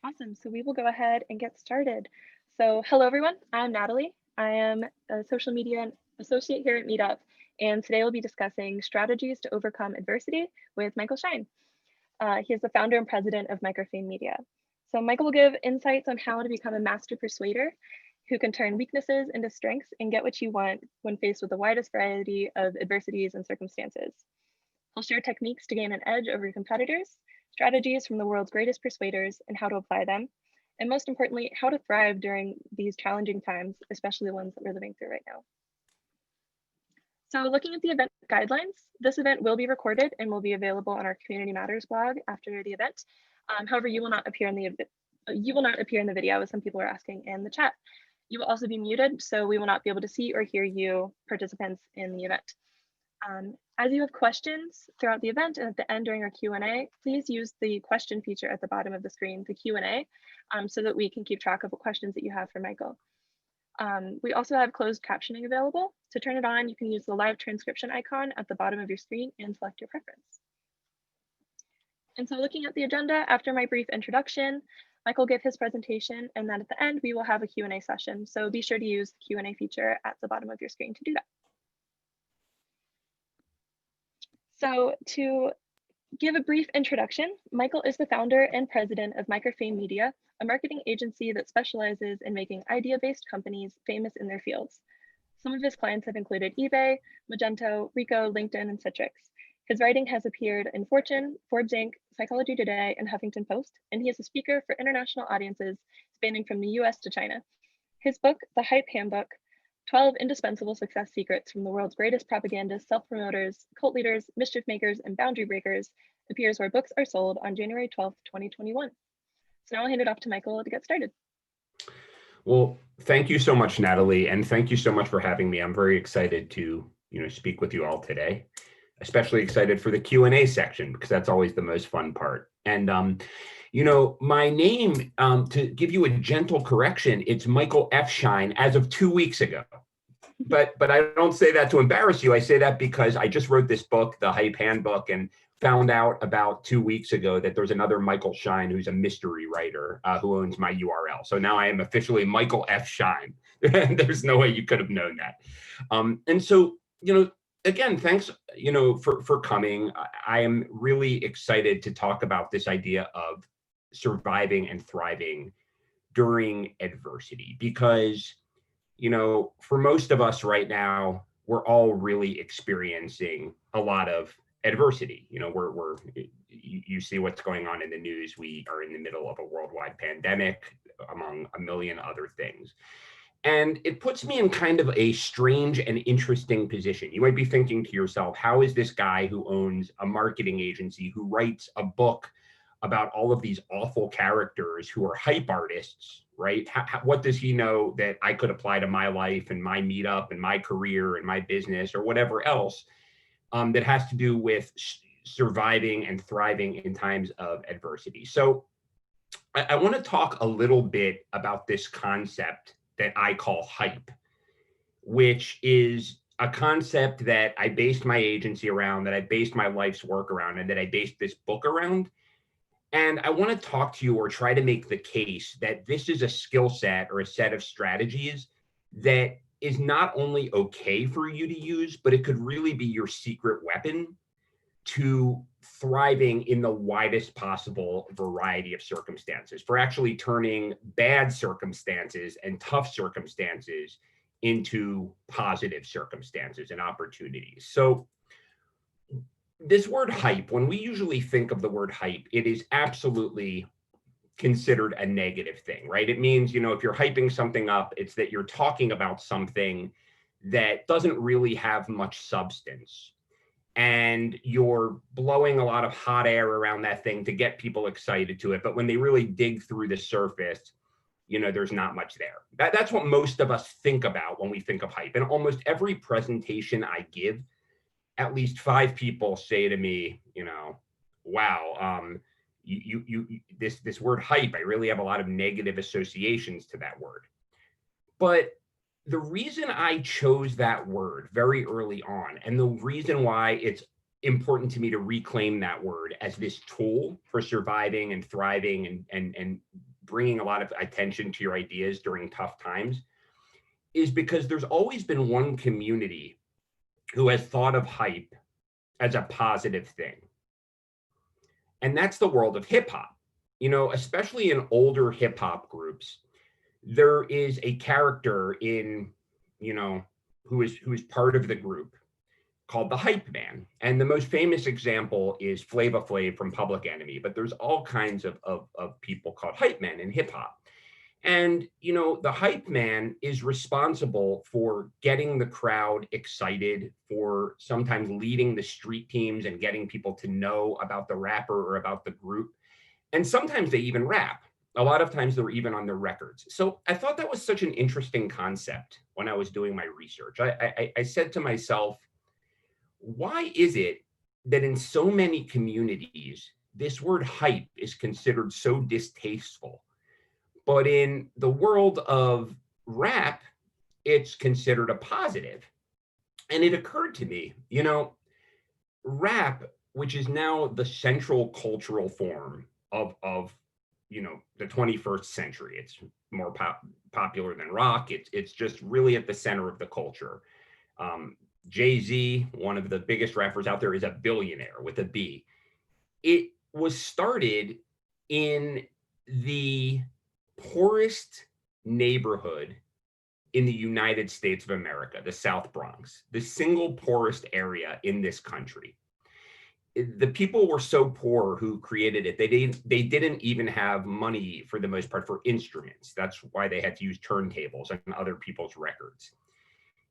Awesome. So we will go ahead and get started. So hello, everyone. I'm Natalie. I am a social media associate here at Meetup, and today we'll be discussing strategies to overcome adversity with Michael Schein. He is the founder and president of MicroFame Media. So Michael will give insights on how to become a master persuader who can turn weaknesses into strengths and get what you want when faced with the widest variety of adversities and circumstances. He'll share techniques to gain an edge over your competitors, strategies from the world's greatest persuaders, and how to apply them. And most importantly, how to thrive during these challenging times, especially the ones that we're living through right now. So looking at the event guidelines, this event will be recorded and will be available on our Community Matters blog after the event. However, you will not appear in the video, as some people are asking in the chat. You will also be muted, so we will not be able to see or hear you participants in the event. As you have questions throughout the event and at the end during our Q&A, please use the question feature at the bottom of the screen, the Q&A, so that we can keep track of what questions that you have for Michael. We also have closed captioning available. To turn it on, you can use the live transcription icon at the bottom of your screen and select your preference. And so looking at the agenda, after my brief introduction, Michael will give his presentation, and then at the end, we will have a Q&A session. So be sure to use the Q&A feature at the bottom of your screen to do that. So to give a brief introduction, Michael is the founder and president of MicroFame Media, a marketing agency that specializes in making idea-based companies famous in their fields. Some of his clients have included eBay, Magento, Ricoh, LinkedIn, and Citrix. His writing has appeared in Fortune, Forbes Inc., Psychology Today, and Huffington Post, and he is a speaker for international audiences spanning from the US to China. His book, The Hype Handbook, 12 Indispensable Success Secrets from the World's Greatest Propagandists, Self-Promoters, Cult Leaders, Mischief Makers, and Boundary Breakers, appears where books are sold on January 12th, 2021. So now I'll hand it off to Michael to get started. Well, thank you so much, Natalie, and thank you so much for having me. I'm very excited to speak with you all today, especially excited for the Q&A section, because that's always the most fun part. And my name, to give you a gentle correction, it's Michael F. Schein as of 2 weeks ago. But I don't say that to embarrass you. I say that because I just wrote this book, The Hype Handbook, and found out about 2 weeks ago that there's another Michael Schein who's a mystery writer who owns my URL. So now I am officially Michael F. Schein. There's no way you could have known that. And so, again, thanks, for coming. I am really excited to talk about this idea of surviving and thriving during adversity, because, for most of us right now, we're all really experiencing a lot of adversity. You see what's going on in the news. We are in the middle of a worldwide pandemic, among a million other things. And it puts me in kind of a strange and interesting position. You might be thinking to yourself, how is this guy who owns a marketing agency, who writes a book about all of these awful characters who are hype artists, right? What does he know that I could apply to my life and my meetup and my career and my business or whatever else that has to do with surviving and thriving in times of adversity? So I want to talk a little bit about this concept that I call hype, which is a concept that I based my agency around, that I based my life's work around, and that I based this book around. And I want to talk to you, or try to make the case, that this is a skill set or a set of strategies that is not only okay for you to use, but it could really be your secret weapon to thriving in the widest possible variety of circumstances, for actually turning bad circumstances and tough circumstances into positive circumstances and opportunities. So this word hype, when we usually think of the word hype, it is absolutely considered a negative thing, right? It means, if you're hyping something up, it's that you're talking about something that doesn't really have much substance, and you're blowing a lot of hot air around that thing to get people excited to it. But when they really dig through the surface, there's not much there. That's what most of us think about when we think of hype. And almost every presentation I give, at least 5 people say to me, wow, this word hype, I really have a lot of negative associations to that word. But the reason I chose that word very early on, and the reason why it's important to me to reclaim that word as this tool for surviving and thriving and bringing a lot of attention to your ideas during tough times is because there's always been one community who has thought of hype as a positive thing. And that's the world of hip hop. Especially in older hip hop groups, there is a character in, who is part of the group called the hype man. And the most famous example is Flava Flav from Public Enemy, but there's all kinds of people called hype men in hip hop. And, the hype man is responsible for getting the crowd excited, for sometimes leading the street teams and getting people to know about the rapper or about the group. And sometimes they even rap. A lot of times they're even on their records. So I thought that was such an interesting concept when I was doing my research. I said to myself, why is it that in so many communities, this word hype is considered so distasteful? But in the world of rap, it's considered a positive. And it occurred to me, rap, which is now the central cultural form of the 21st century. It's more popular than rock. It's just really at the center of the culture. Jay-Z, one of the biggest rappers out there, is a billionaire with a B. It was started in the poorest neighborhood in the United States of America, the South Bronx, the single poorest area in this country. The people were so poor who created it, they didn't even have money for the most part for instruments. That's why they had to use turntables and other people's records.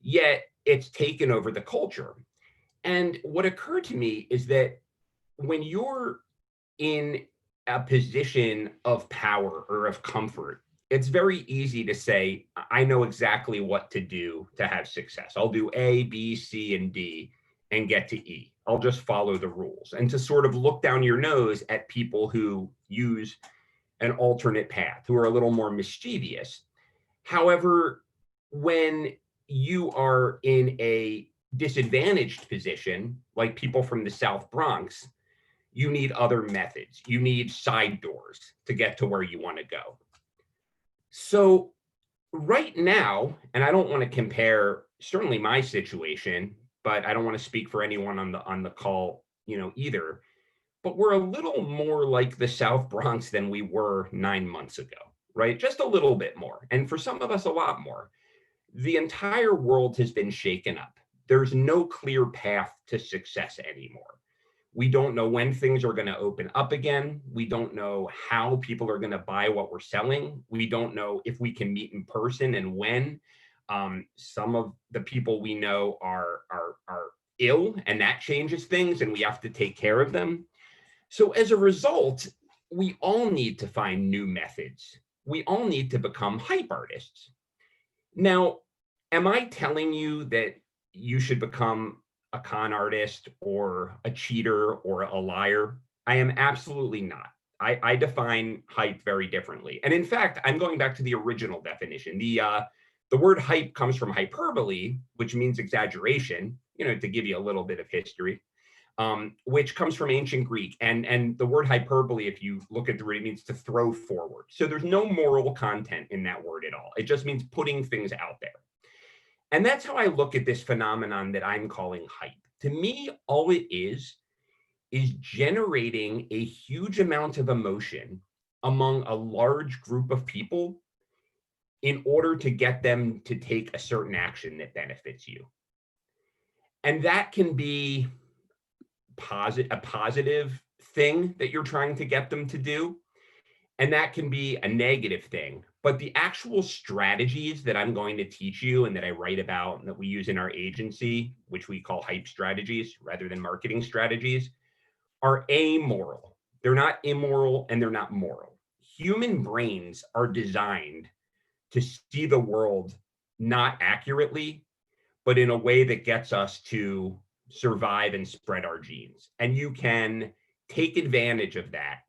Yet it's taken over the culture. And what occurred to me is that when you're in a position of power or of comfort, it's very easy to say, I know exactly what to do to have success. I'll do A, B, C, and D and get to E. I'll just follow the rules. And to sort of look down your nose at people who use an alternate path, who are a little more mischievous. However, when you are in a disadvantaged position, like people from the South Bronx, you need other methods. You need side doors to get to where you want to go. So right now, and I don't want to compare certainly my situation, but I don't want to speak for anyone on the call, either. But we're a little more like the South Bronx than we were 9 months ago, right? Just a little bit more. And for some of us, a lot more. The entire world has been shaken up. There's no clear path to success anymore. We don't know when things are going to open up again. We don't know how people are going to buy what we're selling. We don't know if we can meet in person and when. Some of the people we know are ill, and that changes things, and we have to take care of them. So as a result, we all need to find new methods. We all need to become hype artists. Now, am I telling you that you should become a con artist or a cheater or a liar? I am absolutely not. I define hype very differently. And in fact, I'm going back to the original definition. The word hype comes from hyperbole, which means exaggeration, to give you a little bit of history, which comes from ancient Greek. And the word hyperbole, if you look at the root, it means to throw forward. So there's no moral content in that word at all. It just means putting things out there. And that's how I look at this phenomenon that I'm calling hype. To me, all it is generating a huge amount of emotion among a large group of people in order to get them to take a certain action that benefits you. And that can be a positive thing that you're trying to get them to do. And that can be a negative thing. But the actual strategies that I'm going to teach you and that I write about and that we use in our agency, which we call hype strategies rather than marketing strategies, are amoral. They're not immoral and they're not moral. Human brains are designed to see the world not accurately, but in a way that gets us to survive and spread our genes. And you can take advantage of that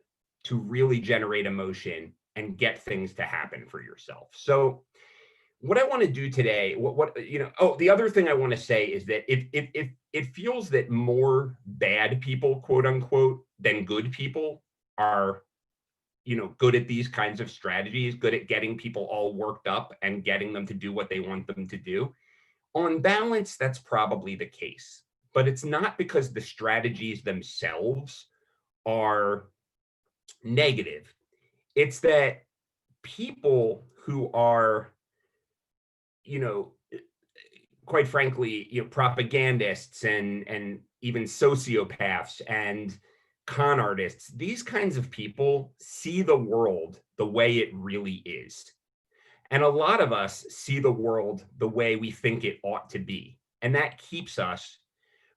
to really generate emotion and get things to happen for yourself. So what I want to do today, the other thing I want to say is that it feels that more bad people, quote unquote, than good people are, good at these kinds of strategies, good at getting people all worked up and getting them to do what they want them to do. On balance, that's probably the case, but it's not because the strategies themselves are negative. It's that people who are, you know, quite frankly, propagandists and even sociopaths and con artists, these kinds of people see the world the way it really is. And a lot of us see the world the way we think it ought to be. And that keeps us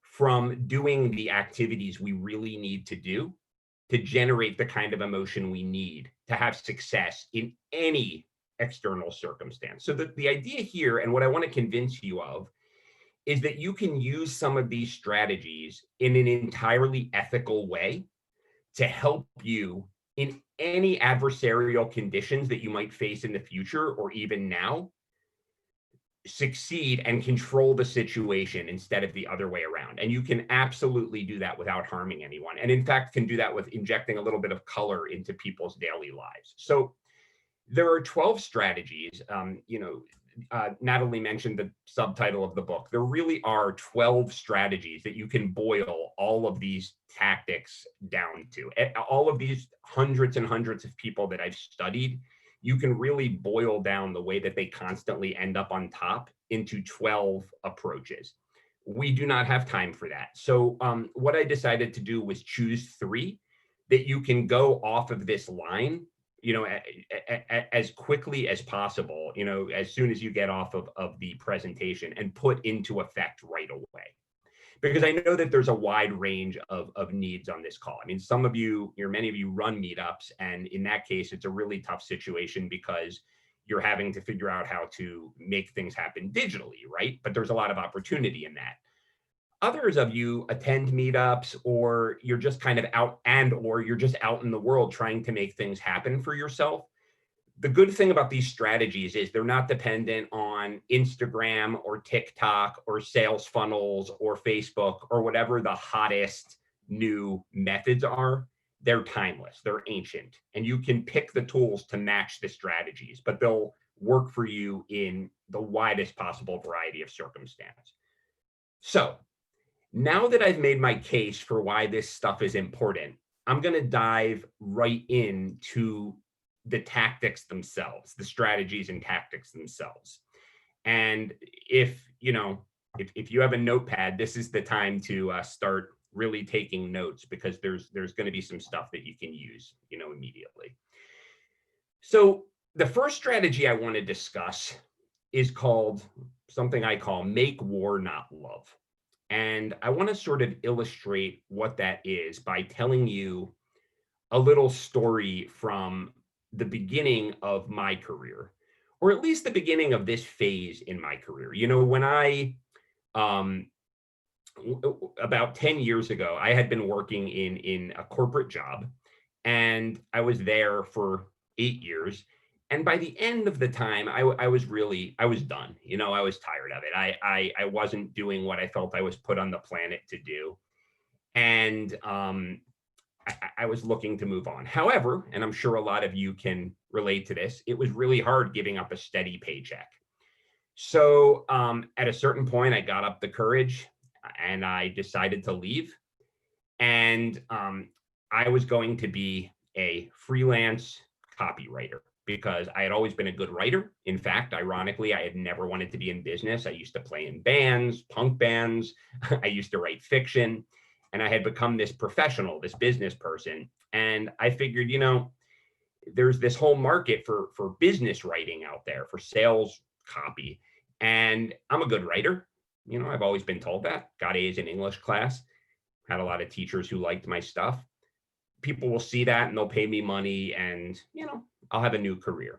from doing the activities we really need to do to generate the kind of emotion we need to have success in any external circumstance. So the idea here, and what I want to convince you of, is that you can use some of these strategies in an entirely ethical way to help you in any adversarial conditions that you might face in the future or even now succeed and control the situation instead of the other way around. And you can absolutely do that without harming anyone. And in fact, can do that with injecting a little bit of color into people's daily lives. So there are 12 strategies. Natalie mentioned the subtitle of the book. There really are 12 strategies that you can boil all of these tactics down to. All of these hundreds and hundreds of people that I've studied, you can really boil down the way that they constantly end up on top into 12 approaches. We do not have time for that. So what I decided to do was choose 3 that you can go off of this line as quickly as possible, as soon as you get off of the presentation, and put into effect right away. Because I know that there's a wide range of needs on this call. I mean, many of you run meetups, and in that case, it's a really tough situation because you're having to figure out how to make things happen digitally, right? But there's a lot of opportunity in that. Others of you attend meetups, or you're just kind of or you're just out in the world trying to make things happen for yourself. The good thing about these strategies is they're not dependent on Instagram or TikTok or sales funnels or Facebook or whatever the hottest new methods are. They're timeless, they're ancient, and you can pick the tools to match the strategies, but they'll work for you in the widest possible variety of circumstance. So now that I've made my case for why this stuff is important, I'm going to dive right into the tactics themselves, the strategies and tactics themselves. And if you have a notepad, this is the time to start really taking notes, because there's going to be some stuff that you can use, immediately. So the first strategy I want to discuss is called something I call make war, not love. And I want to sort of illustrate what that is by telling you a little story from the beginning of my career, or at least the beginning of this phase in my career. When I, about 10 years ago, I had been working in a corporate job, and I was there for 8 years. And by the end of the time, I was done. I was tired of it. I wasn't doing what I felt I was put on the planet to do. And I was looking to move on. However, and I'm sure a lot of you can relate to this, it was really hard giving up a steady paycheck. So at a certain point, I got up the courage and I decided to leave. And I was going to be a freelance copywriter, because I had always been a good writer. In fact, ironically, I had never wanted to be in business. I used to play in bands, punk bands. I used to write fiction, and I had become this professional, this business person. And I figured, there's this whole market for business writing out there, for sales copy. And I'm a good writer. I've always been told that. Got A's in English class, had a lot of teachers who liked my stuff. People will see that and they'll pay me money, and, I'll have a new career.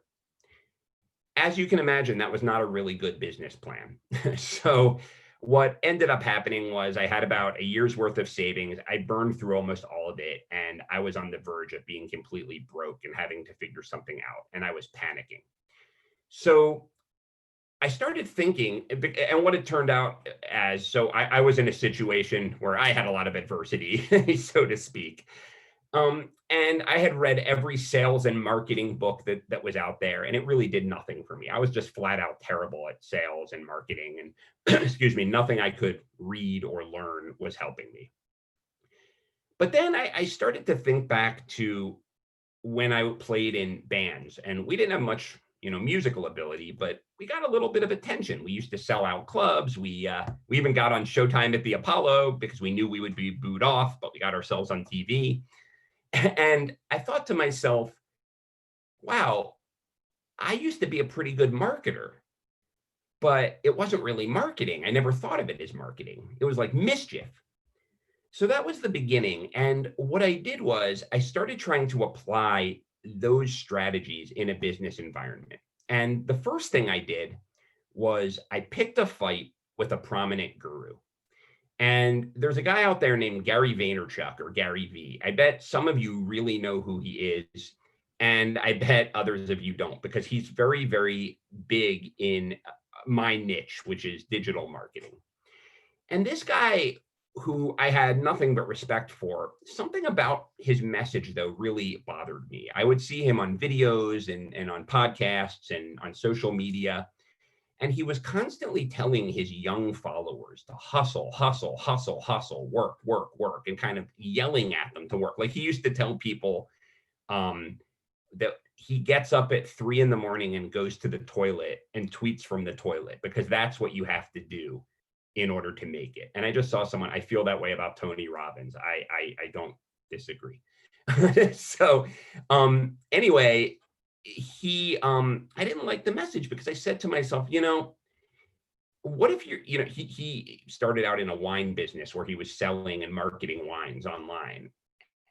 As you can imagine, that was not a really good business plan. So what ended up happening was I had about a year's worth of savings. I burned through almost all of it, and I was on the verge of being completely broke and having to figure something out, and I was panicking. So I started thinking, and what it turned out as, so I was in a situation where I had a lot of adversity, so to speak. And I had read every sales and marketing book that was out there, and it really did nothing for me. I was just flat out terrible at sales and marketing, and excuse me, nothing I could read or learn was helping me. But then I started to think back to when I played in bands, and we didn't have much, musical ability, but we got a little bit of attention. We used to sell out clubs. We even got on Showtime at the Apollo because we knew we would be booed off, but we got ourselves on TV. And I thought to myself, wow, I used to be a pretty good marketer, but it wasn't really marketing. I never thought of it as marketing. It was like mischief. So that was the beginning. And what I did was I started trying to apply those strategies in a business environment. And the first thing I did was I picked a fight with a prominent guru. And there's a guy out there named Gary Vaynerchuk, or Gary V. I bet some of you really know who he is. And I bet others of you don't, because he's very, very big in my niche, which is digital marketing. And this guy, who I had nothing but respect for, something about his message, though, really bothered me. I would see him on videos and on podcasts and on social media. And he was constantly telling his young followers to hustle, hustle, hustle, hustle, work, work, work, and kind of yelling at them to work. Like he used to tell people that he gets up at 3 a.m. and goes to the toilet and tweets from the toilet, because that's what you have to do in order to make it. And I just saw someone, I feel that way about Tony Robbins. I don't disagree. So anyway, I didn't like the message, because I said to myself, what if he started out in a wine business where he was selling and marketing wines online.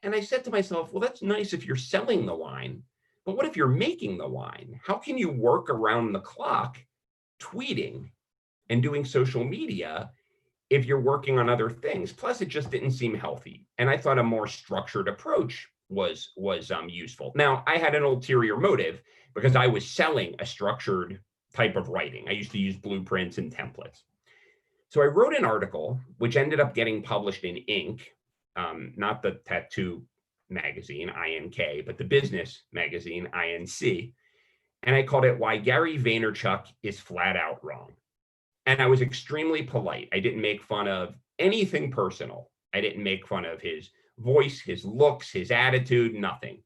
And I said to myself, well, that's nice if you're selling the wine, but what if you're making the wine? How can you work around the clock tweeting and doing social media if you're working on other things? Plus, it just didn't seem healthy. And I thought a more structured approach was useful. Now, I had an ulterior motive, because I was selling a structured type of writing. I used to use blueprints and templates. So I wrote an article, which ended up getting published in Inc., not the tattoo magazine, INK, but the business magazine, INC. And I called it "Why Gary Vaynerchuk is Flat Out Wrong." And I was extremely polite. I didn't make fun of anything personal. I didn't make fun of his voice, his looks, his attitude, nothing.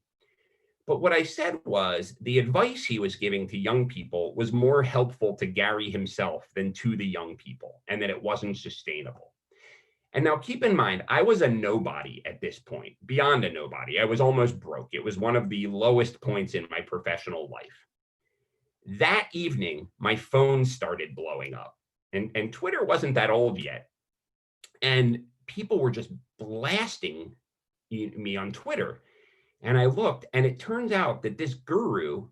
But what I said was the advice he was giving to young people was more helpful to Gary himself than to the young people, and that it wasn't sustainable. And now keep in mind, I was a nobody at this point, beyond a nobody. I was almost broke. It was one of the lowest points in my professional life. That evening, my phone started blowing up. And Twitter wasn't that old yet. And people were just blasting me on Twitter. And I looked, and it turns out that this guru,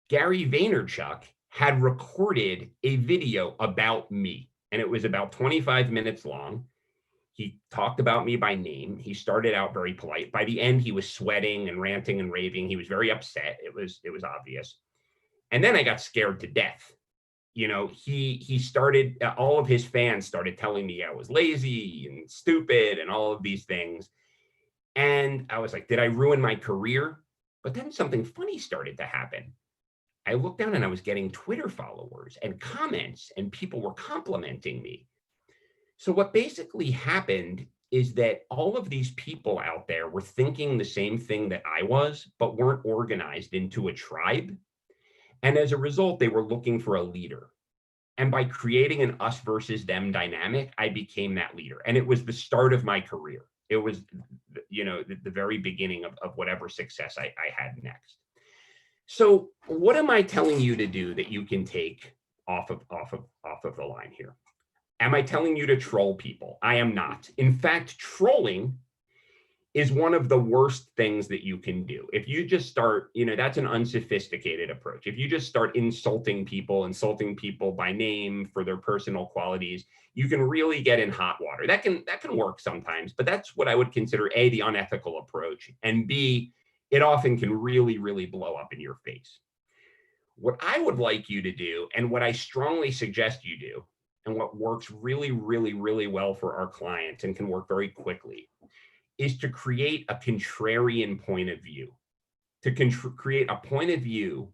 Gary Vaynerchuk, had recorded a video about me. And it was about 25 minutes long. He talked about me by name. He started out very polite. By the end, he was sweating and ranting and raving. He was very upset. It was obvious. And then I got scared to death. He started, all of his fans started telling me I was lazy and stupid and all of these things. And I was like, did I ruin my career? But then something funny started to happen. I looked down and I was getting Twitter followers and comments, and people were complimenting me. So what basically happened is that all of these people out there were thinking the same thing that I was, but weren't organized into a tribe. And as a result, they were looking for a leader. And by creating an us versus them dynamic, I became that leader. And it was the start of my career. It was, the very beginning of whatever success I had next. So what am I telling you to do that you can take off of the line here? Am I telling you to troll people? I am not. In fact, trolling is one of the worst things that you can do. If you just start, that's an unsophisticated approach. If you just start insulting people by name for their personal qualities, you can really get in hot water. That can work sometimes, but that's what I would consider A, the unethical approach, and B, it often can really, really blow up in your face. What I would like you to do, and what I strongly suggest you do, and what works really, really, really well for our clients and can work very quickly, is to create a contrarian point of view, to create a point of view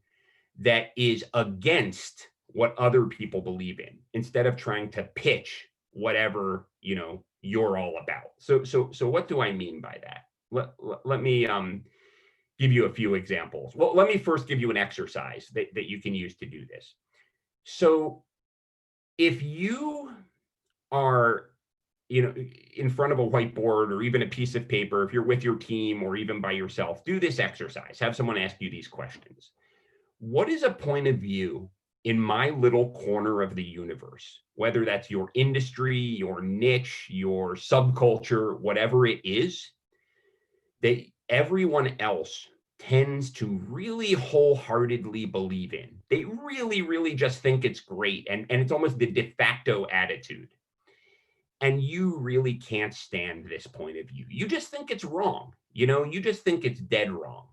that is against what other people believe in, instead of trying to pitch whatever you're all about. So what do I mean by that? Let me give you a few examples. Well, let me first give you an exercise that you can use to do this. So if you are in front of a whiteboard or even a piece of paper, if you're with your team or even by yourself, do this exercise. Have someone ask you these questions. What is a point of view in my little corner of the universe, whether that's your industry, your niche, your subculture, whatever it is, that everyone else tends to really wholeheartedly believe in? They really, really just think it's great. And it's almost the de facto attitude. And you really can't stand this point of view. You just think it's wrong. You just think it's dead wrong.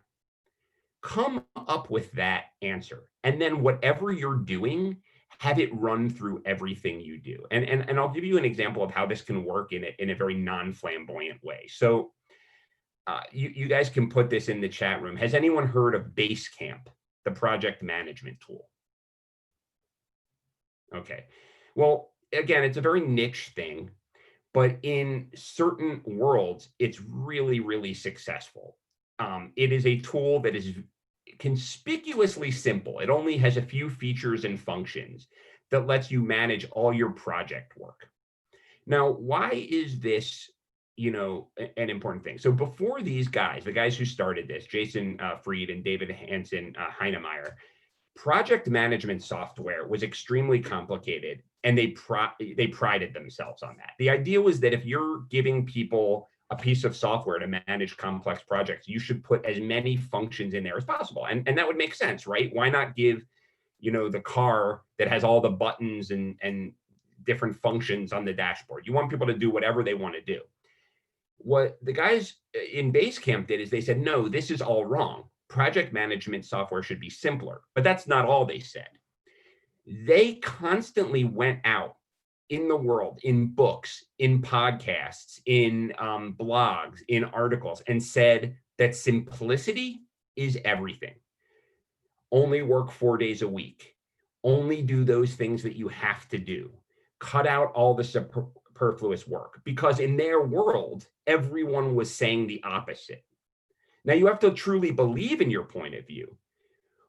Come up with that answer. And then whatever you're doing, have it run through everything you do. And I'll give you an example of how this can work in a very non-flamboyant way. So you guys can put this in the chat room. Has anyone heard of Basecamp, the project management tool? Okay. Well, again, it's a very niche thing, but in certain worlds, it's really, really successful. It is a tool that is conspicuously simple. It only has a few features and functions that lets you manage all your project work. Now, why is this, an important thing? So before these guys, the guys who started this, Jason Fried and David Hansen Heinemeier, project management software was extremely complicated, and they prided themselves on that. The idea was that if you're giving people a piece of software to manage complex projects, you should put as many functions in there as possible. And that would make sense, right? Why not give, the car that has all the buttons and different functions on the dashboard? You want people to do whatever they want to do. What the guys in Basecamp did is they said, no, this is all wrong. Project management software should be simpler. But that's not all they said. They constantly went out in the world, in books, in podcasts, in blogs, in articles, and said that simplicity is everything. Only work 4 days a week. Only do those things that you have to do. Cut out all the superfluous work. Because in their world, everyone was saying the opposite. Now, you have to truly believe in your point of view.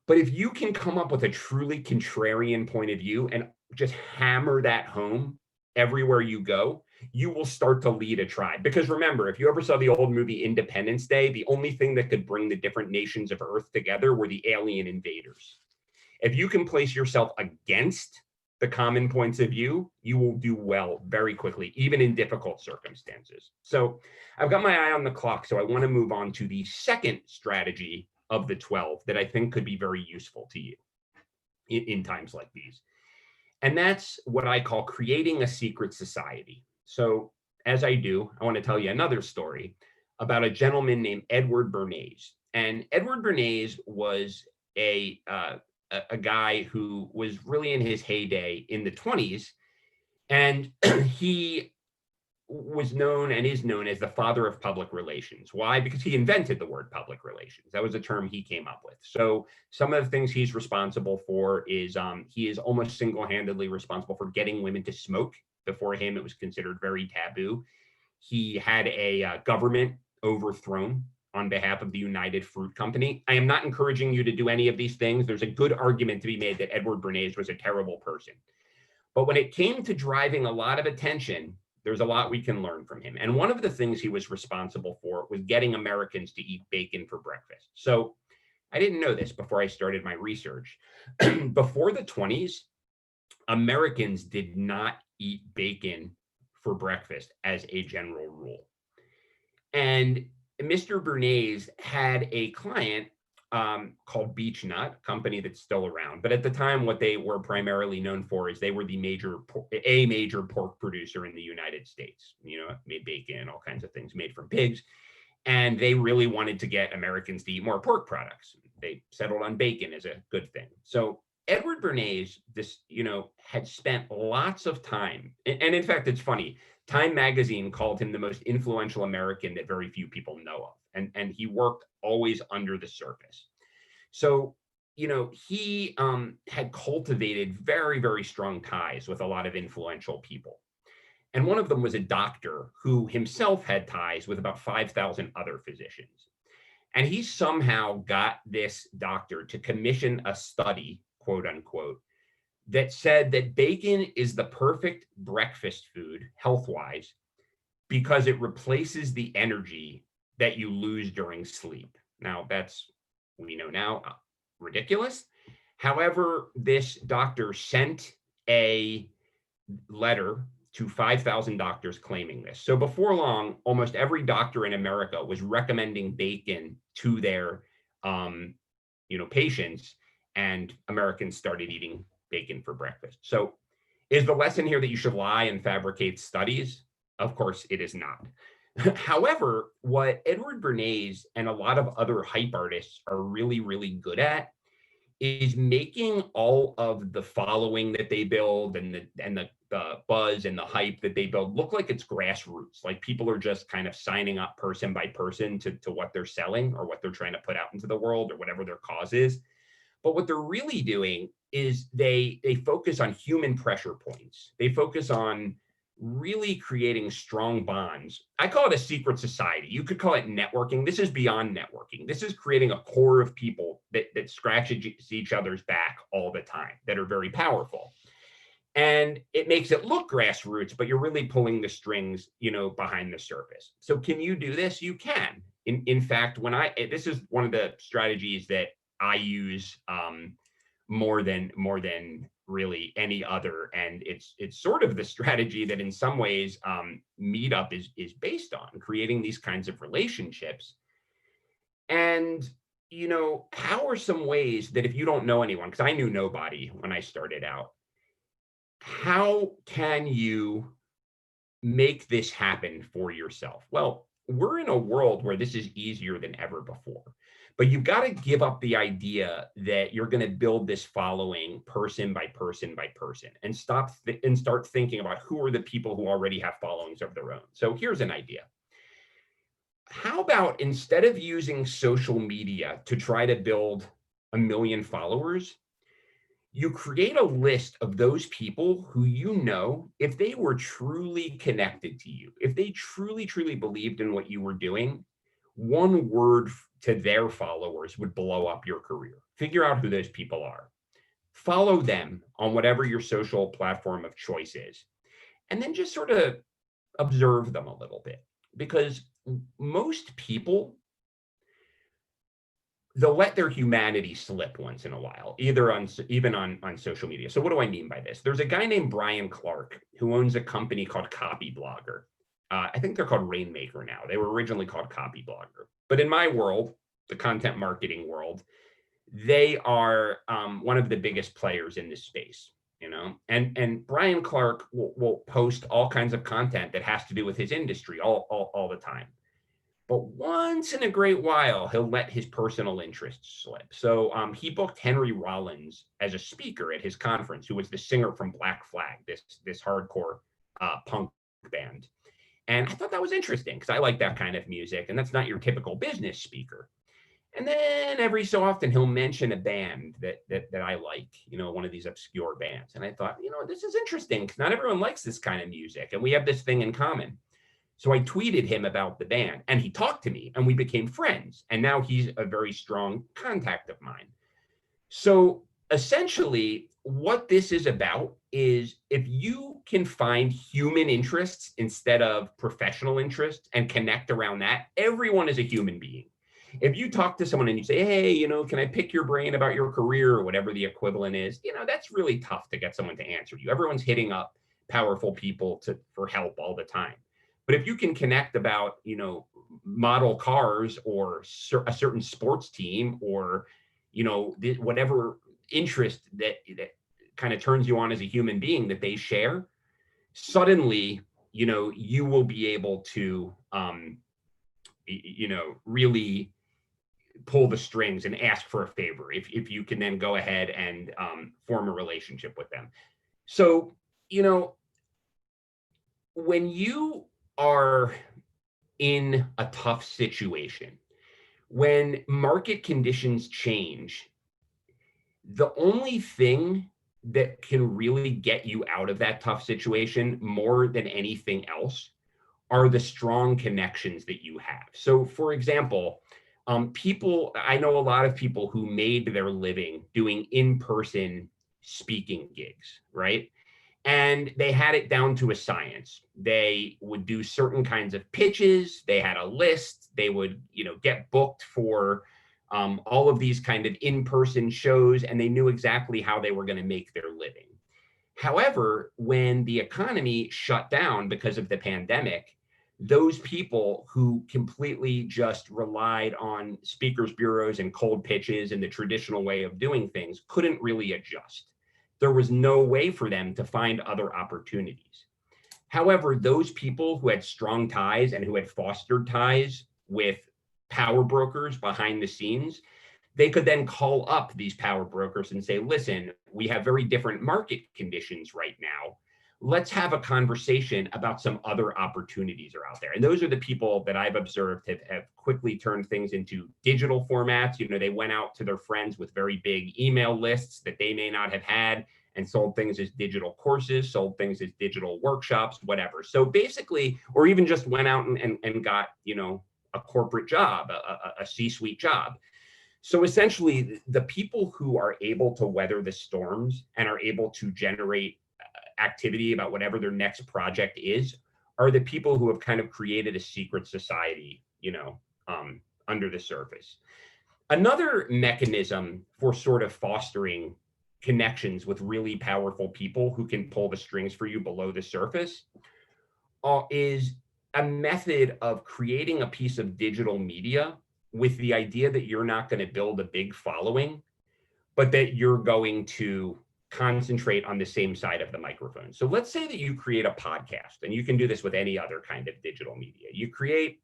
But if you can come up with a truly contrarian point of view and just hammer that home everywhere you go, you will start to lead a tribe. Because remember, if you ever saw the old movie Independence Day, the only thing that could bring the different nations of Earth together were the alien invaders. If you can place yourself against the common points of view, you will do well very quickly, even in difficult circumstances. So I've got my eye on the clock, so I want to move on to the second strategy of the 12 that I think could be very useful to you in times like these. And that's what I call creating a secret society. So as I do, I want to tell you another story about a gentleman named Edward Bernays. And Edward Bernays was a guy who was really in his heyday in the 20s. And he was known and is known as the father of public relations. Why? Because he invented the word public relations. That was a term he came up with. So some of the things he's responsible for is he is almost single-handedly responsible for getting women to smoke. Before him, it was considered very taboo. He had a government overthrown on behalf of the United Fruit Company. I am not encouraging you to do any of these things. There's a good argument to be made that Edward Bernays was a terrible person. But when it came to driving a lot of attention, there's a lot we can learn from him. And one of the things he was responsible for was getting Americans to eat bacon for breakfast. So I didn't know this before I started my research. Before the 20s, Americans did not eat bacon for breakfast as a general rule. And Mr. Bernays had a client called Beechnut, a company that's still around. But at the time, what they were primarily known for is they were a major pork producer in the United States. Made bacon and all kinds of things made from pigs. And they really wanted to get Americans to eat more pork products. They settled on bacon as a good thing. So Edward Bernays, had spent lots of time, and in fact, it's funny. Time magazine called him the most influential American that very few people know of, and he worked always under the surface. So, he had cultivated very, very strong ties with a lot of influential people. And one of them was a doctor who himself had ties with about 5,000 other physicians. And he somehow got this doctor to commission a study, quote unquote, that said that bacon is the perfect breakfast food health wise because it replaces the energy that you lose during sleep. Now, that's, we know now, ridiculous. However, this doctor sent a letter to 5,000 doctors claiming this. So before long, almost every doctor in America was recommending bacon to their, patients, and Americans started eating bacon for breakfast. So is the lesson here that you should lie and fabricate studies? Of course, it is not. However, what Edward Bernays and a lot of other hype artists are really, really good at is making all of the following that they build and the buzz and the hype that they build look like it's grassroots. Like people are just kind of signing up person by person to what they're selling or what they're trying to put out into the world or whatever their cause is. But what they're really doing is they focus on human pressure points. They focus on really creating strong bonds. I call it a secret society. You could call it networking. This is beyond networking. This is creating a core of people that scratch each other's back all the time, that are very powerful. And it makes it look grassroots, but you're really pulling the strings, behind the surface. So can you do this? You can. In fact, this is one of the strategies that I use more than really any other, and it's sort of the strategy that in some ways Meetup is based on, creating these kinds of relationships. And how are some ways that if you don't know anyone, because I knew nobody when I started out, how can you make this happen for yourself? Well, we're in a world where this is easier than ever before. But you've got to give up the idea that you're going to build this following person by person by person, and start thinking about who are the people who already have followings of their own. So here's an idea. How about instead of using social media to try to build 1 million followers, you create a list of those people who, if they were truly connected to you, if they truly, truly believed in what you were doing, one word to their followers would blow up your career. Figure out who those people are. Follow them on whatever your social platform of choice is. And then just sort of observe them a little bit. Because most people, they'll let their humanity slip once in a while, even on social media. So what do I mean by this? There's a guy named Brian Clark who owns a company called Copy Blogger. I think they're called Rainmaker now. They were originally called Copy Blogger. But in my world, the content marketing world, they are one of the biggest players in this space, and Brian Clark will post all kinds of content that has to do with his industry all the time. But once in a great while, he'll let his personal interests slip. So he booked Henry Rollins as a speaker at his conference, who was the singer from Black Flag, this hardcore punk band. And I thought that was interesting because I like that kind of music, and that's not your typical business speaker. And then every so often he'll mention a band that I like, one of these obscure bands. And I thought, this is interesting because not everyone likes this kind of music, and we have this thing in common. So I tweeted him about the band, and he talked to me, and we became friends. And now he's a very strong contact of mine. So essentially, what this is about is if you can find human interests instead of professional interests and connect around that, everyone is a human being. If you talk to someone and you say, hey, can I pick your brain about your career or whatever the equivalent is, that's really tough to get someone to answer you. Everyone's hitting up powerful people for help all the time. But if you can connect about, model cars or a certain sports team or, whatever interest that kind of turns you on as a human being that they share, suddenly, you will be able to, really pull the strings and ask for a favor if you can then go ahead and form a relationship with them. So, when you are in a tough situation, when market conditions change, the only thing that can really get you out of that tough situation more than anything else are the strong connections that you have. So, for example, I know a lot of people who made their living doing in-person speaking gigs, right? And they had it down to a science. They would do certain kinds of pitches. They had a list. They would, get booked for all of these kind of in-person shows, and they knew exactly how they were going to make their living. However, when the economy shut down because of the pandemic, those people who completely just relied on speakers bureaus and cold pitches and the traditional way of doing things couldn't really adjust. There was no way for them to find other opportunities. However, those people who had strong ties and who had fostered ties with power brokers behind the scenes, they could then call up these power brokers and say, listen, we have very different market conditions right now. Let's have a conversation about some other opportunities are out there. And those are the people that I've observed have quickly turned things into digital formats. They went out to their friends with very big email lists that they may not have had and sold things as digital courses, sold things as digital workshops, whatever. So basically, or even just went out and got, a corporate job, a C-suite job. So essentially, the people who are able to weather the storms and are able to generate activity about whatever their next project is are the people who have kind of created a secret society, under the surface. Another mechanism for sort of fostering connections with really powerful people who can pull the strings for you below the surface is a method of creating a piece of digital media with the idea that you're not going to build a big following, but that you're going to concentrate on the same side of the microphone. So let's say that you create a podcast, and you can do this with any other kind of digital media. You create,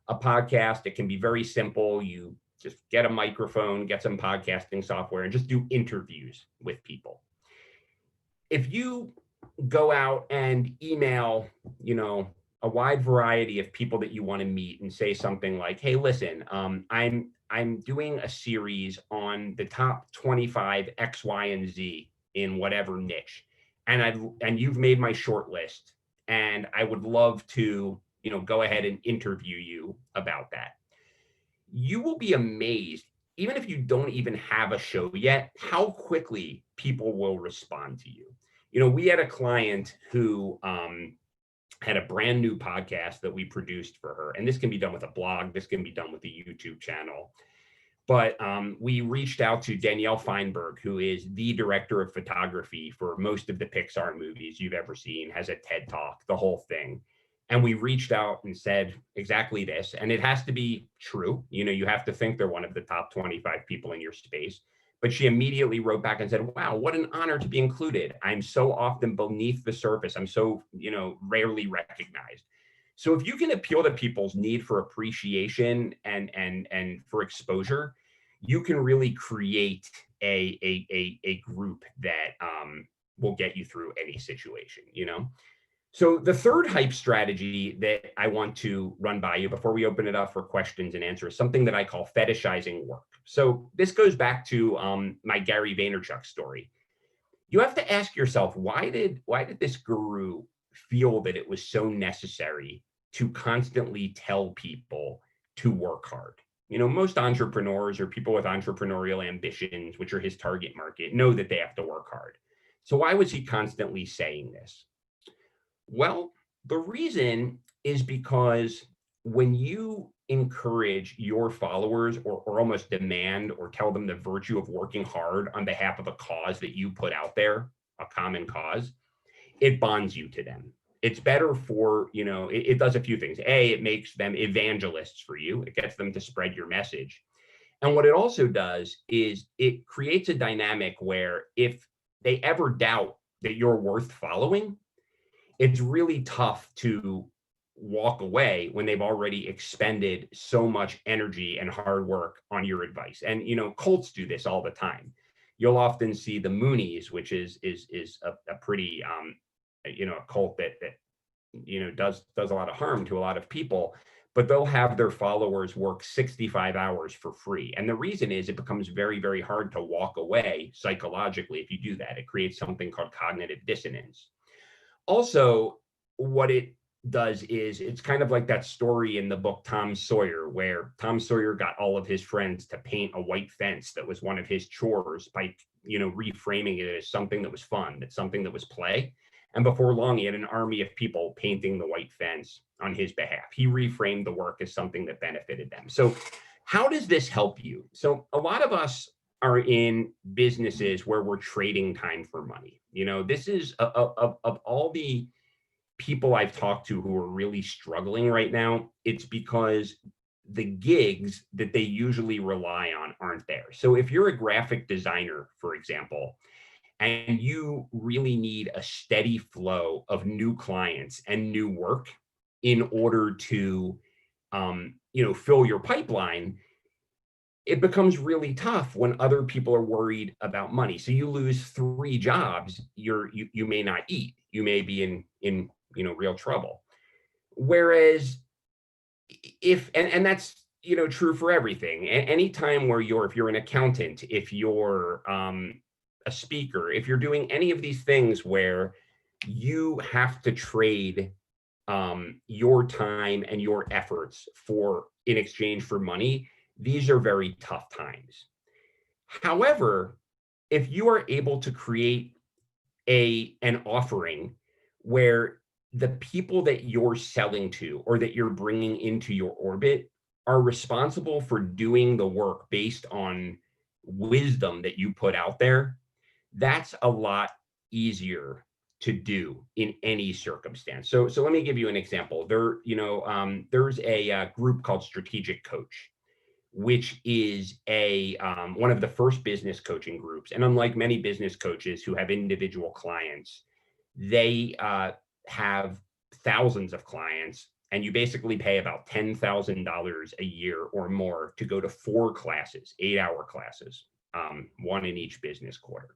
a podcast. It can be very simple. You just get a microphone, get some podcasting software, and just do interviews with people. If you go out and email, a wide variety of people that you want to meet and say something like, hey, listen, I'm doing a series on the top 25 X, Y, and Z in whatever niche. And you've made my short list, and I would love to, go ahead and interview you about that. You will be amazed, even if you don't even have a show yet, how quickly people will respond to you. We had a client who had a brand new podcast that we produced for her. And this can be done with a blog. This can be done with a YouTube channel. But we reached out to Danielle Feinberg, who is the director of photography for most of the Pixar movies you've ever seen, has a TED Talk, the whole thing. And we reached out and said exactly this. And it has to be true. You have to think they're one of the top 25 people in your space. But she immediately wrote back and said, wow, what an honor to be included. I'm so often beneath the surface. I'm so, rarely recognized. So if you can appeal to people's need for appreciation and for exposure, you can really create a group that will get you through any situation, So the third hype strategy that I want to run by you before we open it up for questions and answers is something that I call fetishizing work. So this goes back to my Gary Vaynerchuk story. You have to ask yourself, why did this guru feel that it was so necessary to constantly tell people to work hard? Most entrepreneurs or people with entrepreneurial ambitions, which are his target market, know that they have to work hard. So why was he constantly saying this? Well, the reason is because when you encourage your followers or almost demand or tell them the virtue of working hard on behalf of a cause that you put out there, a common cause, it bonds you to them. It's better for, it does a few things. A, it makes them evangelists for you. It gets them to spread your message. And what it also does is it creates a dynamic where if they ever doubt that you're worth following, it's really tough to walk away when they've already expended so much energy and hard work on your advice. And cults do this all the time. You'll often see the Moonies, which is a pretty a cult that does a lot of harm to a lot of people, but they'll have their followers work 65 hours for free. And the reason is it becomes very, very hard to walk away psychologically if you do that. It creates something called cognitive dissonance. Also, what it does is it's kind of like that story in the book Tom Sawyer, where Tom Sawyer got all of his friends to paint a white fence that was one of his chores by reframing it as something that was fun, that's something that was play. And before long, he had an army of people painting the white fence on his behalf. He reframed the work as something that benefited them. So how does this help you? So a lot of us are in businesses where we're trading time for money. This is of all the people I've talked to who are really struggling right now, it's because the gigs that they usually rely on aren't there. So if you're a graphic designer, for example, and you really need a steady flow of new clients and new work in order to fill your pipeline, it becomes really tough when other people are worried about money. So you lose 3 jobs, you may not eat. You may be in real trouble. Whereas and that's true for everything. Any time where if you're an accountant, if you're a speaker, if you're doing any of these things where you have to trade your time and your efforts in exchange for money, these are very tough times. However, if you are able to create an offering where the people that you're selling to or that you're bringing into your orbit are responsible for doing the work based on wisdom that you put out there, that's a lot easier to do in any circumstance. So let me give you an example. There's a group called Strategic Coach, which is one of the first business coaching groups. And unlike many business coaches who have individual clients, they have thousands of clients, and you basically pay about $10,000 a year or more to go to 4 classes, 8-hour classes, one in each business quarter.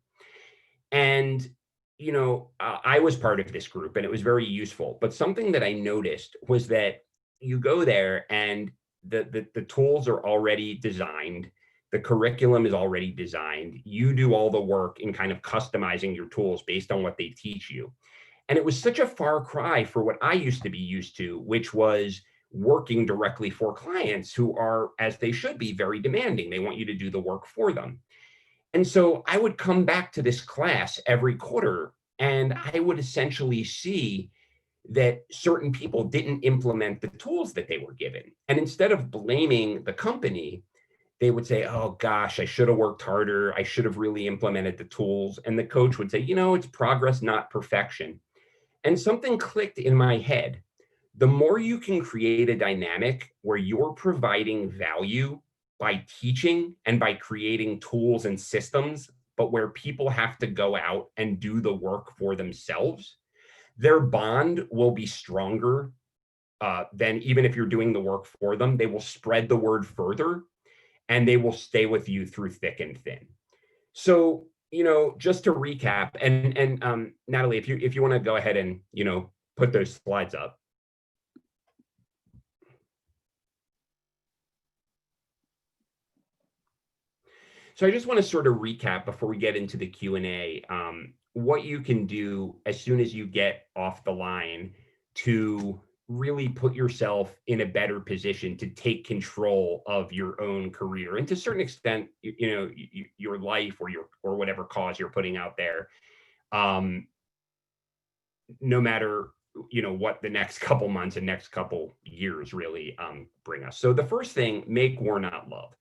And I was part of this group, and it was very useful. But something that I noticed was that you go there and the tools are already designed. The curriculum is already designed. You do all the work in kind of customizing your tools based on what they teach you. And it was such a far cry for what I used to be used to, which was working directly for clients who are, as they should be, very demanding. They want you to do the work for them. And so I would come back to this class every quarter, and I would essentially see that certain people didn't implement the tools that they were given. And instead of blaming the company, they would say, oh gosh, I should have worked harder. I should have really implemented the tools. And the coach would say, it's progress, not perfection. And something clicked in my head. The more you can create a dynamic where you're providing value by teaching and by creating tools and systems, but where people have to go out and do the work for themselves, their bond will be stronger than even if you're doing the work for them. They will spread the word further, and they will stay with you through thick and thin. So, just to recap, and Natalie, if you want to go ahead and put those slides up. So I just want to sort of recap before we get into the Q&A, what you can do as soon as you get off the line to really put yourself in a better position to take control of your own career and to a certain extent, your life or whatever cause you're putting out there, no matter what the next couple months and next couple years really bring us. So the first thing, make war, not love.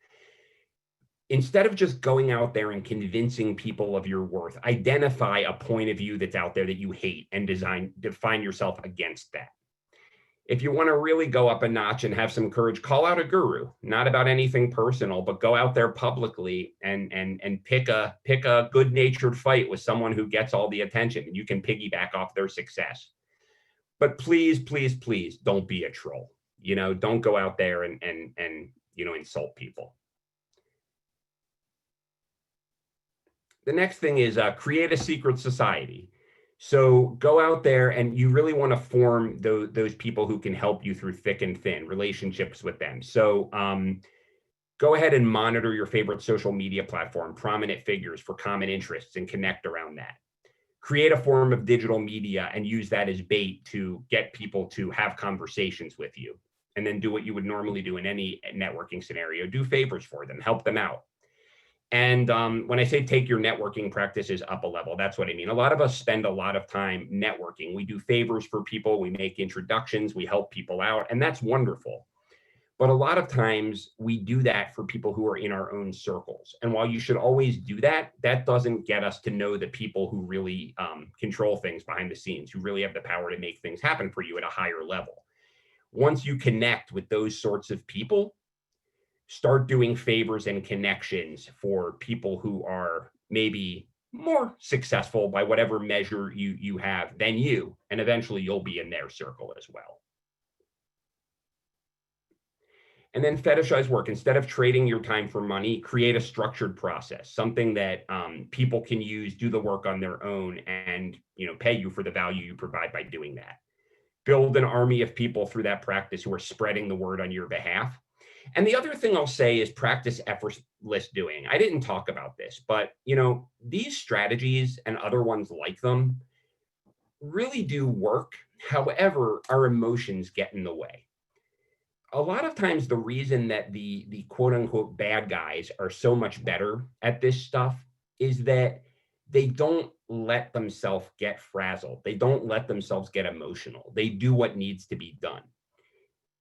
Instead of just going out there and convincing people of your worth, identify a point of view that's out there that you hate and define yourself against that. If you want to really go up a notch and have some courage, call out a guru, not about anything personal, but go out there publicly and pick a good-natured fight with someone who gets all the attention and you can piggyback off their success. But please, please, please don't be a troll. Don't go out there and insult people. The next thing is create a secret society. So go out there and you really want to form those people who can help you through thick and thin, relationships with them. So go ahead and monitor your favorite social media platform, prominent figures for common interests, and connect around that. Create a form of digital media and use that as bait to get people to have conversations with you. And then do what you would normally do in any networking scenario. Do favors for them, help them out. And when I say take your networking practices up a level, that's what I mean. A lot of us spend a lot of time networking. We do favors for people, we make introductions, we help people out, and that's wonderful. But a lot of times we do that for people who are in our own circles. And while you should always do that, that doesn't get us to know the people who really control things behind the scenes, who really have the power to make things happen for you at a higher level. Once you connect with those sorts of people, start doing favors and connections for people who are maybe more successful by whatever measure you have than you, and eventually you'll be in their circle as well. And then fetishize work. Instead of trading your time for money, create a structured process, something that people can use, do the work on their own, and pay you for the value you provide by doing that. Build an army of people through that practice who are spreading the word on your behalf. And the other thing I'll say is practice effortless doing. I didn't talk about this, but these strategies and other ones like them really do work. However, our emotions get in the way. A lot of times the reason that the quote unquote bad guys are so much better at this stuff is that they don't let themselves get frazzled. They don't let themselves get emotional. They do what needs to be done.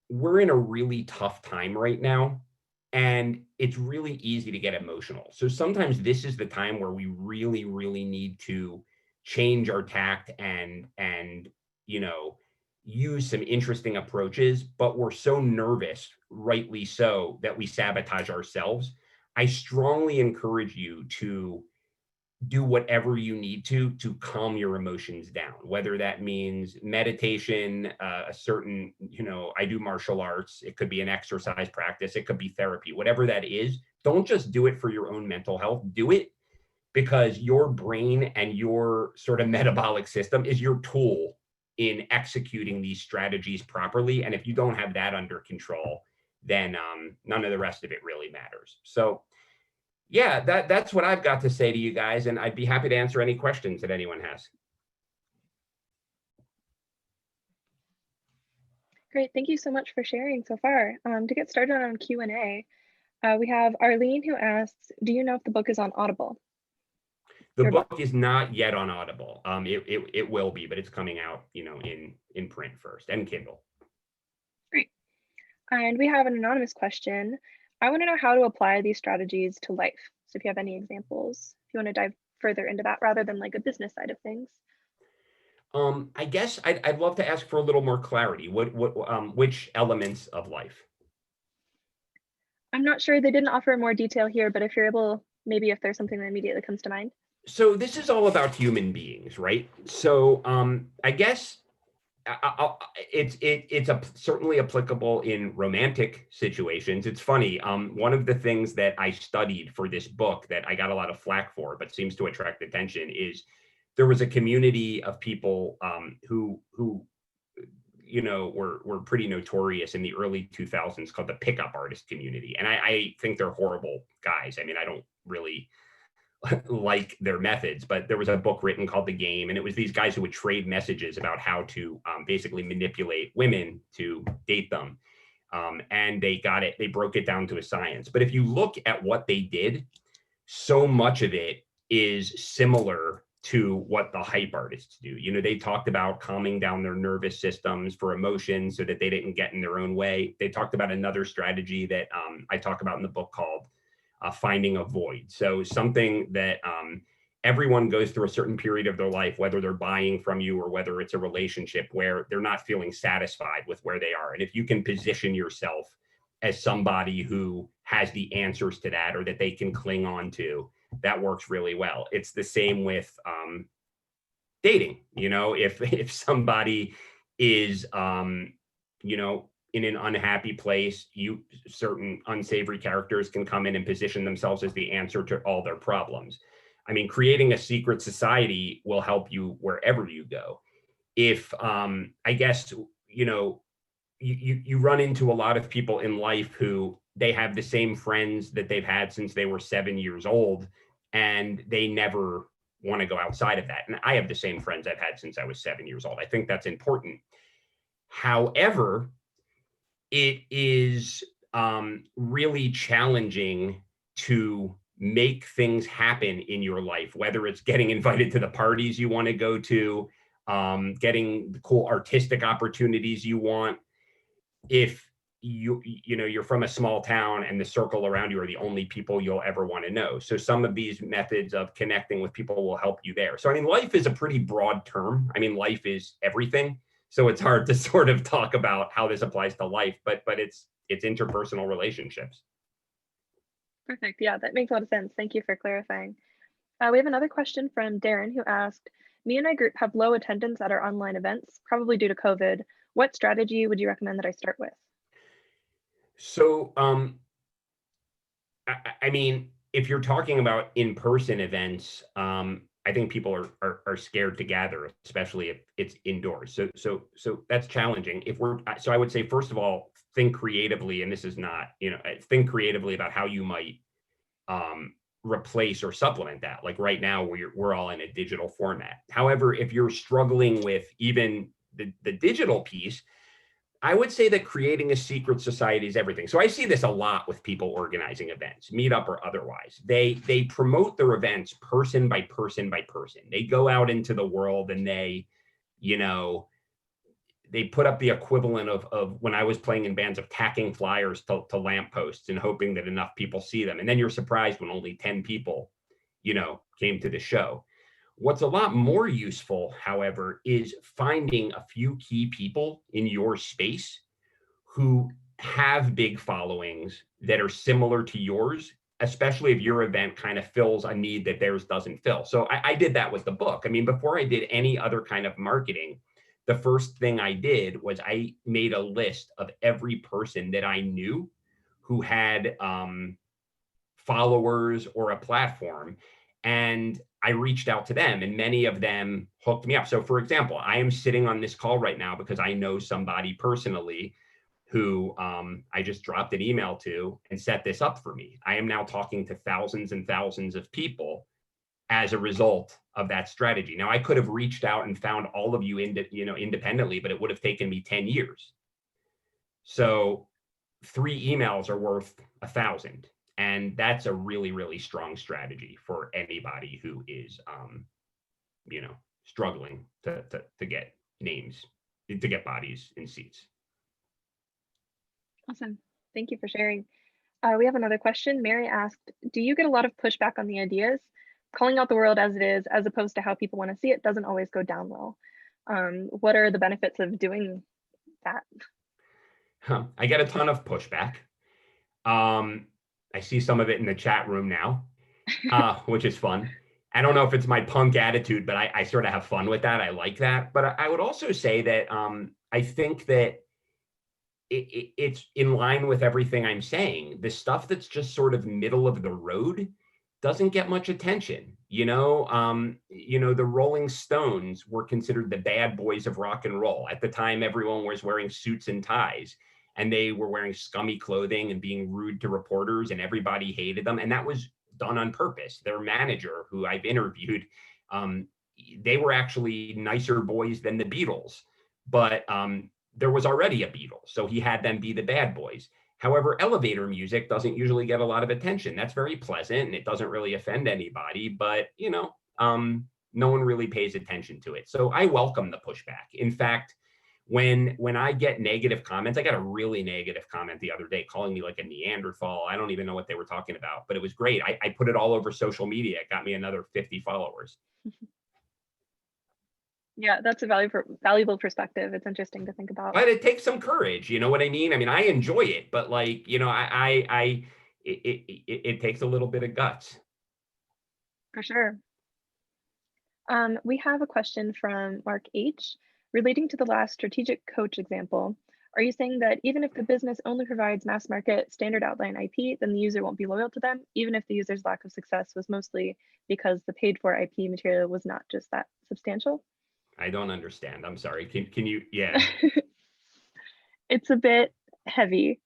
We're in a really tough time right now, and it's really easy to get emotional. So sometimes this is the time where we really, really need to change our tact and use some interesting approaches, but we're so nervous, rightly so, that we sabotage ourselves. I strongly encourage you to do whatever you need to calm your emotions down, whether that means meditation, a certain, I do martial arts, it could be an exercise practice, it could be therapy, whatever that is. Don't just do it for your own mental health. Do it because your brain and your sort of metabolic system is your tool in executing these strategies properly. And if you don't have that under control, then none of the rest of it really matters. So yeah, that's what I've got to say to you guys, and I'd be happy to answer any questions that anyone has. Great, thank you so much for sharing so far. To get started on Q&A, we have Arlene who asks, do you know if the book is on Audible? The book is not yet on Audible. It will be, but it's coming out, in print first and Kindle. Great. And we have an anonymous question. I want to know how to apply these strategies to life. So if you have any examples, if you want to dive further into that rather than like a business side of things. I guess I'd love to ask for a little more clarity. Which elements of life? I'm not sure, they didn't offer more detail here, but if you're able, maybe if there's something that immediately comes to mind. So this is all about human beings, right? So I guess it's certainly applicable in romantic situations. It's funny. One of the things that I studied for this book that I got a lot of flack for, but seems to attract attention, is there was a community of people who were pretty notorious in the early 2000s called the pickup artist community. And I think they're horrible guys. I mean, I don't really like their methods, but there was a book written called The Game, and it was these guys who would trade messages about how to basically manipulate women to date them. And they broke it down to a science. But if you look at what they did, so much of it is similar to what the hype artists do. They talked about calming down their nervous systems for emotions so that they didn't get in their own way. They talked about another strategy that I talk about in the book called finding a void. So something that everyone goes through a certain period of their life, whether they're buying from you or whether it's a relationship where they're not feeling satisfied with where they are. And if you can position yourself as somebody who has the answers to that or that they can cling on to, that works really well. It's the same with dating. If somebody is, you know, in an unhappy place, certain unsavory characters can come in and position themselves as the answer to all their problems. I mean, creating a secret society will help you wherever you go. If, I guess, you know, you run into a lot of people in life who they have the same friends that they've had since they were 7 years old, and they never want to go outside of that. And I have the same friends I've had since I was 7 years old. I think that's important. However, it is really challenging to make things happen in your life, whether it's getting invited to the parties you want to go to, getting the cool artistic opportunities you want. If you're from a small town and the circle around you are the only people you'll ever want to know. So some of these methods of connecting with people will help you there. So I mean, life is a pretty broad term. I mean, life is everything. So it's hard to sort of talk about how this applies to life, but it's interpersonal relationships. Perfect. Yeah, that makes a lot of sense. Thank you for clarifying. We have another question from Darren who asked, me and my group have low attendance at our online events, probably due to COVID. What strategy would you recommend that I start with? So, I mean, if you're talking about in-person events, I think people are scared to gather, especially if it's indoors. So that's challenging. So I would say, first of all, think creatively, and this is not, think creatively about how you might replace or supplement that. Like right now, we're all in a digital format. However, if you're struggling with even the digital piece, I would say that creating a secret society is everything. So I see this a lot with people organizing events, meetup or otherwise. They promote their events person by person by person. They go out into the world and they put up the equivalent of when I was playing in bands of tacking flyers to lampposts and hoping that enough people see them. And then you're surprised when only 10 people, came to the show. What's a lot more useful, however, is finding a few key people in your space who have big followings that are similar to yours, especially if your event kind of fills a need that theirs doesn't fill. So I did that with the book. I mean, before I did any other kind of marketing, the first thing I did was I made a list of every person that I knew who had followers or a platform. And I reached out to them and many of them hooked me up. So for example, I am sitting on this call right now because I know somebody personally who I just dropped an email to and set this up for me. I am now talking to thousands and thousands of people as a result of that strategy. Now I could have reached out and found all of you independently, but it would have taken me 10 years. So 3 emails are worth 1,000. And that's a really, really strong strategy for anybody who is, struggling to get names, to get bodies in seats. Awesome. Thank you for sharing. We have another question. Mary asked, do you get a lot of pushback on the ideas? Calling out the world as it is, as opposed to how people want to see it, doesn't always go down well. What are the benefits of doing that? I get a ton of pushback. I see some of it in the chat room now, which is fun. I don't know if it's my punk attitude, but I sort of have fun with that. I like that. But I would also say that I think that it's in line with everything I'm saying. The stuff that's just sort of middle of the road doesn't get much attention. The Rolling Stones were considered the bad boys of rock and roll. At the time, everyone was wearing suits and ties, and they were wearing scummy clothing and being rude to reporters, and everybody hated them. And that was done on purpose. Their manager, who I've interviewed, they were actually nicer boys than the Beatles, but there was already a Beatles, so he had them be the bad boys. However, elevator music doesn't usually get a lot of attention. That's very pleasant and it doesn't really offend anybody, but no one really pays attention to it. So I welcome the pushback. In fact, when I get negative comments, I got a really negative comment the other day calling me like a Neanderthal. I don't even know what they were talking about, but it was great. I put it all over social media. It got me another 50 followers. Yeah, that's a valuable perspective. It's interesting to think about. But it takes some courage, you know what I mean? I mean, I enjoy it, but it takes a little bit of guts. For sure. We have a question from Mark H. Relating to the last strategic coach example, are you saying that even if the business only provides mass market standard outline IP, then the user won't be loyal to them, even if the user's lack of success was mostly because the paid for IP material was not just that substantial? I don't understand. I'm sorry. Can you, yeah. It's a bit heavy.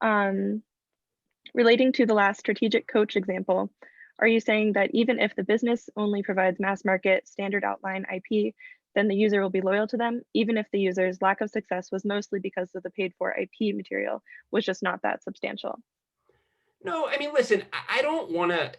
Um, Relating to the last strategic coach example, are you saying that even if the business only provides mass market standard outline IP, then the user will be loyal to them, even if the user's lack of success was mostly because of the paid for IP material was just not that substantial? No, I mean, listen, I don't want to,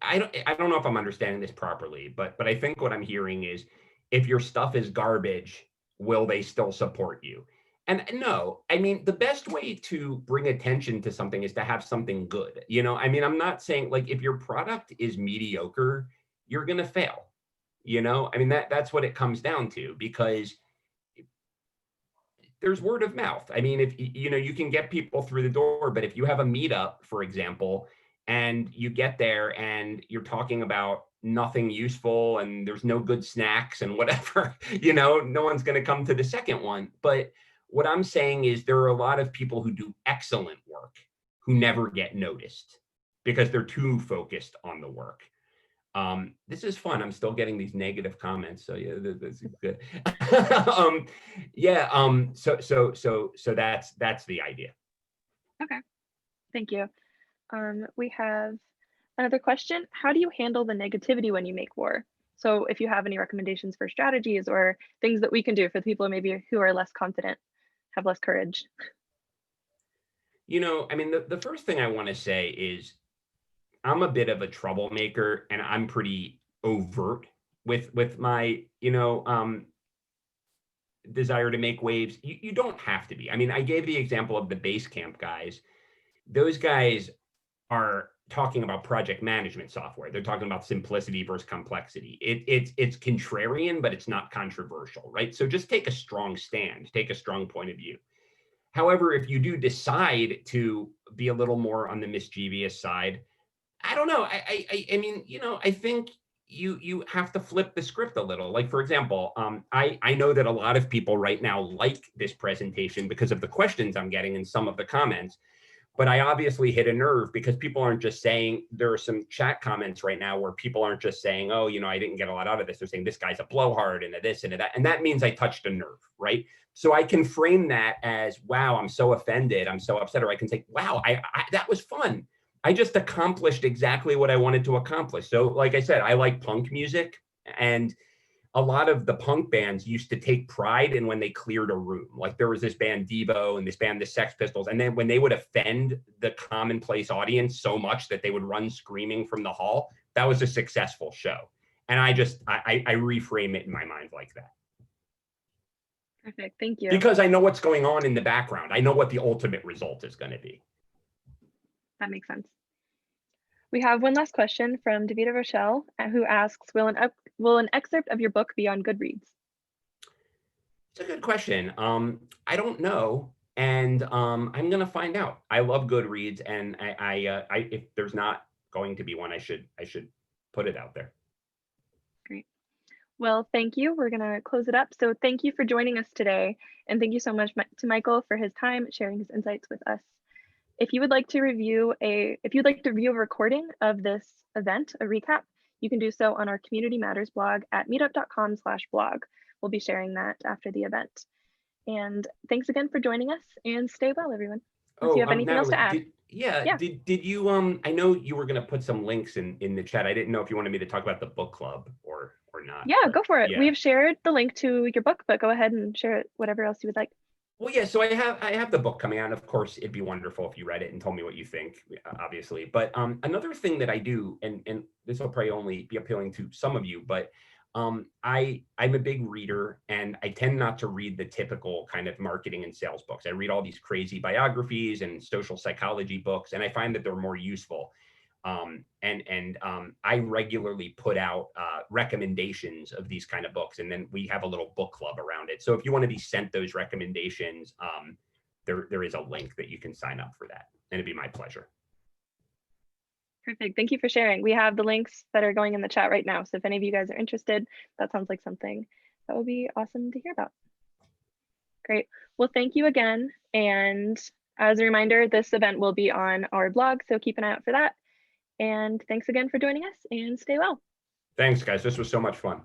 I don't know if I'm understanding this properly, but I think what I'm hearing is if your stuff is garbage, will they still support you? And no, I mean, the best way to bring attention to something is to have something good. I mean, I'm not saying like if your product is mediocre, you're going to fail. I mean, that's what it comes down to because there's word of mouth. I mean, if you can get people through the door, but if you have a meetup, for example, and you get there and you're talking about nothing useful and there's no good snacks and whatever, no one's going to come to the second one. But what I'm saying is there are a lot of people who do excellent work who never get noticed because they're too focused on the work. This is fun. I'm still getting these negative comments, so yeah, this is good. Yeah. So that's the idea. Okay, thank you. We have another question. How do you handle the negativity when you make war? So if you have any recommendations for strategies or things that we can do for the people maybe who are less confident, have less courage. I mean, the first thing I want to say is I'm a bit of a troublemaker and I'm pretty overt with my, desire to make waves. You don't have to be. I mean, I gave the example of the base camp guys. Those guys are talking about project management software. They're talking about simplicity versus complexity. It's contrarian, but it's not controversial, right? So just take a strong stand, take a strong point of view. However, if you do decide to be a little more on the mischievous side, I don't know. I mean, I think you have to flip the script a little. Like, for example, I know that a lot of people right now like this presentation because of the questions I'm getting in some of the comments. But I obviously hit a nerve because people aren't just saying, there are some chat comments right now where people aren't just saying, oh, I didn't get a lot out of this. They're saying this guy's a blowhard and a this and a that. And that means I touched a nerve, right? So I can frame that as, wow, I'm so offended. I'm so upset. Or I can say, wow, that was fun. I just accomplished exactly what I wanted to accomplish. So like I said, I like punk music, and a lot of the punk bands used to take pride in when they cleared a room. Like there was this band Devo and this band, the Sex Pistols. And then when they would offend the commonplace audience so much that they would run screaming from the hall, that was a successful show. And I reframe it in my mind like that. Perfect, thank you. Because I know what's going on in the background. I know what the ultimate result is going to be. That makes sense. We have one last question from Davida Rochelle, who asks, will an excerpt of your book be on Goodreads? It's a good question. I don't know. And I'm going to find out. I love Goodreads, and if there's not going to be one, I should put it out there. Great. Well, thank you. We're going to close it up. So thank you for joining us today. And thank you so much to Michael for his time sharing his insights with us. If you'd like to review a recording of this event, a recap, you can do so on our Community Matters blog at meetup.com/blog. We'll be sharing that after the event. And thanks again for joining us, and stay well, everyone. Unless you have anything else to add. Did you, I know you were going to put some links in the chat. I didn't know if you wanted me to talk about the book club or not. Yeah, go for it. Yeah. We've shared the link to your book, but go ahead and share it, whatever else you would like. Well, yeah, so I have the book coming out. And of course, it'd be wonderful if you read it and told me what you think, obviously. But another thing that I do, and this will probably only be appealing to some of you, but I'm a big reader, and I tend not to read the typical kind of marketing and sales books. I read all these crazy biographies and social psychology books, and I find that they're more useful. I regularly put out recommendations of these kind of books, and then we have a little book club around it. So if you want to be sent those recommendations, there is a link that you can sign up for that, and it'd be my pleasure. Perfect. Thank you for sharing. We have the links that are going in the chat right now. So if any of you guys are interested, that sounds like something That will be awesome to hear about. Great. Well, thank you again. And as a reminder, this event will be on our blog, so keep an eye out for that. And thanks again for joining us, and stay well. Thanks, guys. This was so much fun.